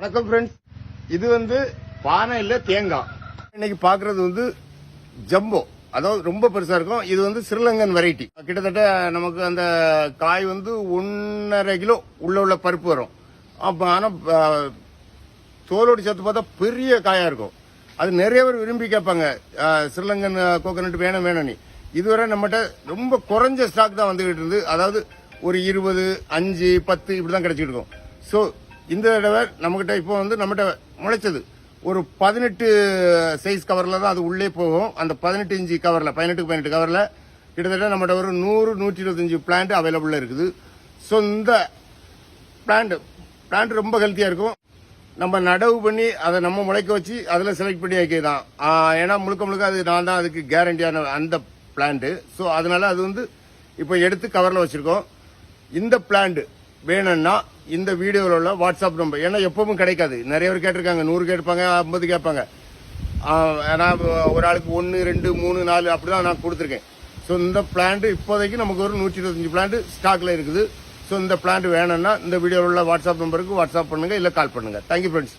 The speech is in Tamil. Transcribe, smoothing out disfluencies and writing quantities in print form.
வணக்கம் ஃப்ரெண்ட்ஸ், இது பானை இல்ல தேங்காய். இன்னைக்கு பாக்குறது ஜம்போ, அதாவது ரொம்ப பெருசா இருக்கும். இது ஸ்ரீலங்கன் வெரைட்டி. கிட்டத்தட்ட நமக்கு அந்த காய் 1.5 கிலோ உள்ள பருப்பு வரும். ஆனா தோலோடு சேர்த்து பார்த்தா பெரிய காயா இருக்கும். அது நிறைய பேர் விரும்பி கேட்பாங்க, ஸ்ரீலங்கன் கோகனட் வேணும். இதுவரை நம்மகிட்ட ரொம்ப குறைஞ்ச ஸ்டாக் தான் வந்துகிட்டு இருந்து. அதாவது ஒரு 20, 5, 10 இப்படிதான் கிடைச்சிட்டு இருக்கும். ஸோ இந்த தடவை நம்மகிட்ட இப்போ நம்மகிட்ட முளைச்சது ஒரு 18 சைஸ் கவர்ல தான் அது உள்ளே போகும். அந்த 18 இன்ச்சு கவர்ல 18 கவர்ல கிட்டத்தட்ட நம்மகிட்ட ஒரு 100-125 பிளான்ட் அவைலபிளா இருக்குது. ஸோ இந்த பிளான்ட் ரொம்ப ஹெல்த்தியா இருக்கும். நம்ம நடவு பண்ணி அதை நம்ம முளைக்க வச்சு அதில் செலக்ட் பண்ணி வைக்கலாம். ஏன்னா முழுக்க அது நான் தான் அதுக்கு கேரண்டியான அந்த பிளான்ட். ஸோ அதனால அது இப்போ எடுத்து கவர்ல வச்சிருக்கோம். இந்த பிளான்ட் வேணும்னா இந்த வீடியோவில் உள்ள வாட்ஸ்அப் நம்பர், ஏன்னா எப்பவும் கிடைக்காது. நிறைய பேர் கேட்டிருக்காங்க, 100 கேட்பாங்க, 50 கேட்பாங்க. ஏன்னா ஒரு ஆளுக்கு 1, 2, 3, 4 அப்படிதான் நான் கொடுத்துருக்கேன். ஸோ இந்த பிளான்ட் இப்போதைக்கு நமக்கு ஒரு 125 பிளான்ட் ஸ்டாக்ல இருக்குது. ஸோ இந்த பிளான்ட் வேணும்னா இந்த வீடியோவில் உள்ள வாட்ஸ்அப் நம்பருக்கு வாட்ஸ்அப் பண்ணுங்க, இல்லை கால் பண்ணுங்க. Thank you friends.